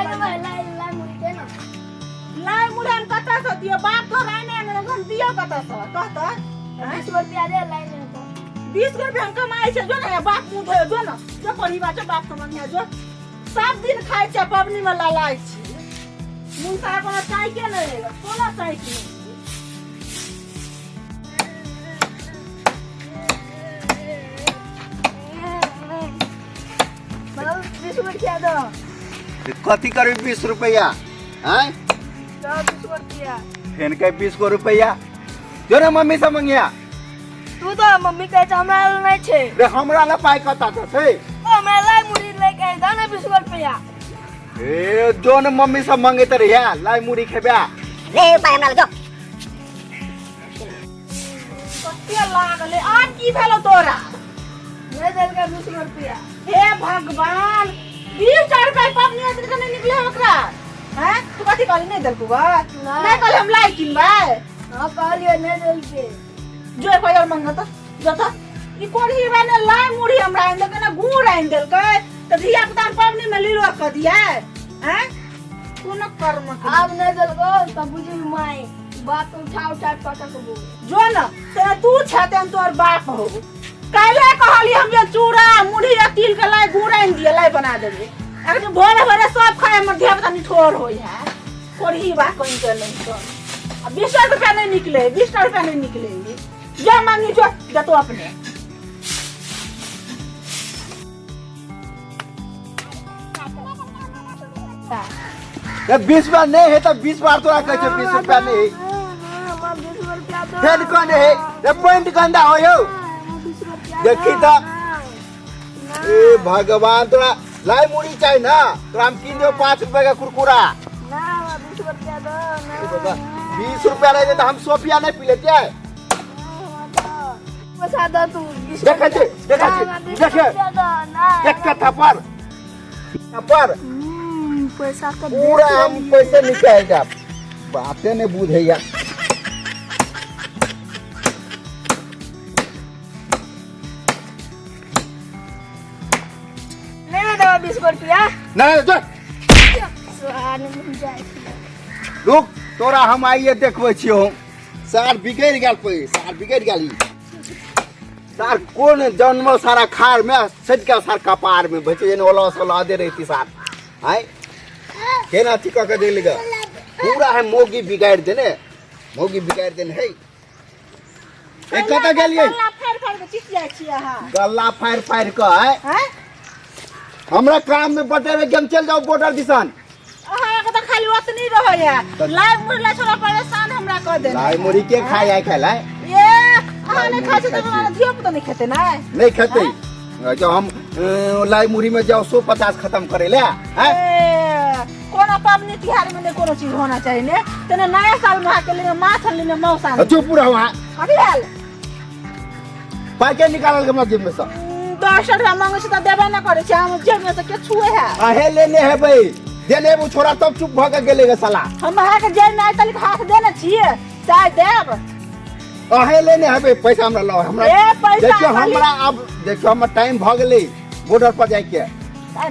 लाई मुड़ी के ना लाई मुड़न कता से दियो बाप तो राने ने हम दियो कता से कहता 20 रुपया दे लाई ने तो 20 रुपया हम कमाई छे जो ना बाप मुंह धोयो जो ना जो परिवार छे बाप समझ में जो सब दिन खाई छे पबनी में लालाई छी मुंह सारा को चाय के नहीं सोना चाय की मतलब 20 रुपया दो कथी करबी 20 रुपया हैं 20 रुपया फेन के 20 को रुपया जो ना मम्मी से मंगिया तू तो मम्मी कहे छ हमरा नहीं छे रे हमरा ला पाई कता से ओ मैं लाई मुड़ी लेके आई ना 20 रुपया ए जो ना मम्मी से मंगे त रे लाई मुड़ी खेबा ले पाई हमरा जो कत्ते लागले आज की भेलो तोरा मैं दल का 20 रुपया हे भगवान 20 रुपया पबनी से नहीं निकले ओकरा हैं तू कथी कहली नहीं दल तू नहीं कहले हम लाई किनबे हां कहलियो नहीं दल के जो कोई और मंगता जो था ई कोढ़ी बने लाई मुड़ी हमरा आइन देल ना गुड़ आइन देल के त धिया पुता पबनी में लीलो क दिया हैं कोन कर्म के अब नहीं दल को तब बुझी माई बात उठा पटक बो जो ना तेरा तू छते तोर बाप हो काले कहली हम ये चूड़ा मुड़ी या तिल के लाई गुड़ आइन दिए लाई बना देबे अगर भोरे भोरे सब खाए में धिया पुता निठोर होई है कोढ़ी बा कोन के नहीं तो अब 20 रुपया नहीं निकले 20 रुपया नहीं निकलेंगे जो मांगी जो दे तो अपने ये 20 बार नहीं है तो 20 बार तोरा कह 20 रुपया नहीं फेन कौन है ये पॉइंट कंदा हो यो देखी त ए भगवान तोरा लाई मुड़ी चाहिए ना तो हम किन दो 5 रुपए का कुरकुरा ना 20 रुपया दो बाबा 20 रुपया नहीं दे तो हम सोफिया नहीं पी लेते हैं पैसा दो तू देखे देखे एक थप्पड़ पैसा का पूरा हम पैसे निकालेगा बातें नहीं बुझेगा नहीं दो 20 रुपया ना जो जाए रुक तोरा हम आइए देखबे छियो सार बिगड़ गेल पे सार बिगड़ गेली सार कौन जन्म सारा खार में सज के सार कपार में बचे ने ओला सोला दे रही थी सार आय केना टिका के दे लेगा पूरा है मोगी बिगाड़ देने है ए कता गेलिए गल्ला फाड़ के चिट जाय छी अहाँ गल्ला फाड़ के है हैं हमरा काम में बटे गेम चल जाओ बॉर्डर दिसान अहाँ के तो खाली ओतनी रहया लाई मुड़ला छोरा परेशान हमरा कर दे लाई मुड़ी के खाए आय खेला ये अहाँ नहीं खाते तो हमारा धियो पुता नहीं खेते ना नहीं खेते जो हम लाई मुड़ी में जाओ 150 खत्म करे ले हैं कोनो पबनी तिहार में नहीं कोनो चीज होना चाहिए ने तने नया साल में आके लिए माछ लेने मौसा चुप पूरा हुआ अभी हाल पैके निकाल के मस्जिद में से 10 रुपया मांगे से तो देबे ना करे छै हम जेब में से के छुए है आहे लेने है भाई देने वो छोरा तब चुप भ के गेले साला हम अहाँ के जेब में आइ तक हाथ देने छिए चाय देब आहे लेने है भाई पैसा हमरा लो हमरा ए पैसा देखियो हमरा अब देखियो हमर टाइम भ गेलै बॉर्डर पर जाय के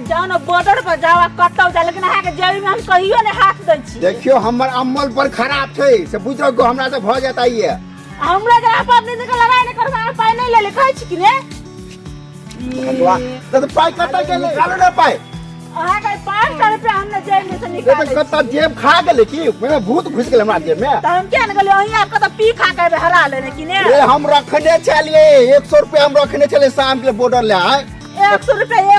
जाओ बॉर्डर पर जाओ कतौ जा लेकिन अहाँ के जेब में हम कहियो ने हाथ दै छी देखियो हमर अमल पर खराब छै से बुझलो को हमरा से भ जाता है हमरा जरा पबनी के लड़ाई नहीं करबा पाई नहीं ले ले कहै छी कि ने भगवान तो पाई कता के निकालो ना पाई अहाँ के 500 रुपया हमने जेब में से ये निकाल तो कता जेब खा गेले की मेरा भूत घुस गेले हमरा जेब में तो हम क्या न गले अहीं आपका तो पी खा के हरा लेने कि ने रे हम रखने चलिए 100 रुपया हम रखने चले शाम के बॉर्डर ले आए 100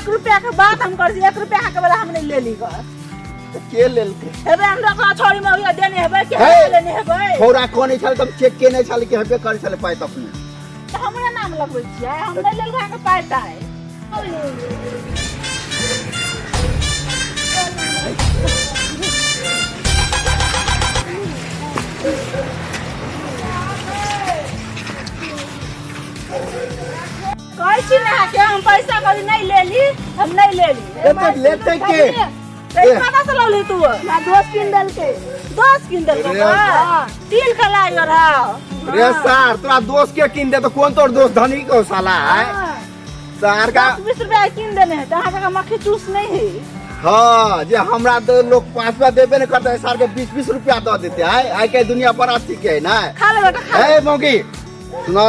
रुपया के बात हम कर 1 रुपया के वाला हम नहीं ले ली गस के लेल के हेबे हम रखा छोड़ी में हुआ देने हेबे के हे! लेने हेबे छोरा कोने चल तुम चेक के नहीं चल के हबे कर चले पाए तब तो हमरा नाम लगबै छियै हम नहीं लेल खा के पाइता है कहै छी ना के हम पैसा कभी नहीं ले ली हम नहीं ले ली लेते के कहाँ से लौली तू ना 10 किंडल के 10 किंडल रे। का तिल का लायो रहा रे सार तोरा दोस्त के किन दे तो कौन तोर दोस्त धनी को साला है सार का 20 रुपया किन देने हैं तो यहाँ का मक्खी चूस नहीं है हाँ जे हमरा तो लोग 5 रुपया देबे नहीं करते सार के 20-20 रुपया दे देते हैं आई के दुनिया बड़ा ठीक है ना खा ले बेटा खा ले। ए मौगी सुना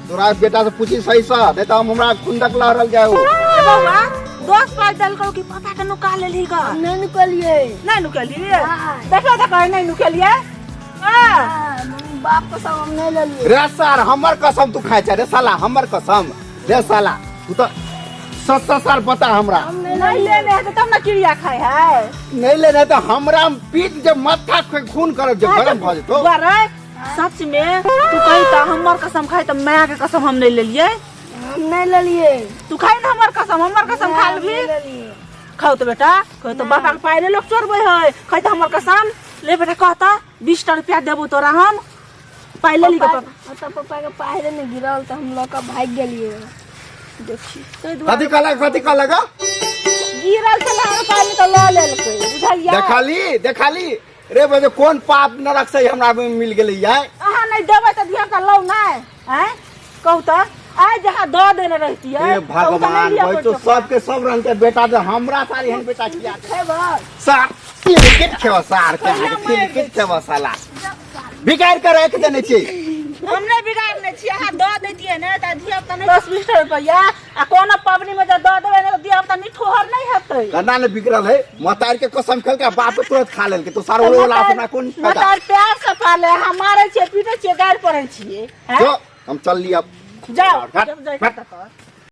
तोरा बेटा से पूछी सही सा नहीं तो हमरा खुंदक लहरल जाओ ए बउआ 10 पाँच डाल करो कि पता के नुका ले ली का नहीं निकलिए नहीं नुकलिए हाँ। देखो तो कहे नहीं नुकलिए हां बाप को सब हम नहीं ले लिए रे सर हमर कसम तू खाए रे साला हमर कसम रे साला तू तो 7 साल बता हमरा हम नहीं लेने है तो तब ना चिड़िया खाए है नहीं लेना तो हमरा पीठ जब माथा खून करब जब गरम भ जेतो बारे सच में तू कही तो हमर कसम खाई तो मैं के कसम हम नहीं ले लिए हम नहीं ले लिए तू खाई ना हमर कसम खा लेबी ले लिए खाओ तो बेटा कहो तो बापा के पाइले लोग चोरबे है खाई तो हमर कसम ले बेटा कहता 20 रुपया देबो तोरा हम पाइले ली के तो पापा के पहले में गिरल तो हम लोग का भाग गेलिए देखी कथी कहलगा गिरल से लार पानी तो ला लेलकै बुझलिया देखली रे बजे कौन पाप नरक से हमरा में मिल गेलै है अहाँ नहीं देबै त दिया का लौ नहीं हैं कहू तो आज जहां दो देने रहती है हे भगवान भाई तो सबके सब रंग के बेटा दे हमरा सारी हन बेटा किया सार तिलकित खेवा सार के तिलकित खेवा साला बिगाड़ के रख देने छी हम नहीं बिगाड़ने छी अहाँ दो देती है ना त दिया त नहीं 10-20 रुपया आ कोनो पबनी में जो दो देबे ना दिया त नहीं ठोहर नहीं हेतै कना ने बिगड़ल है मतार के कसम खेल के बाप तुरंत खा लेल के तो सारा वाला अपना कौन फायदा मतार प्यार से पाले हमारे छे पीटे छे गाड़ पड़े छिए जो हम चल लिया जाओ जब जाए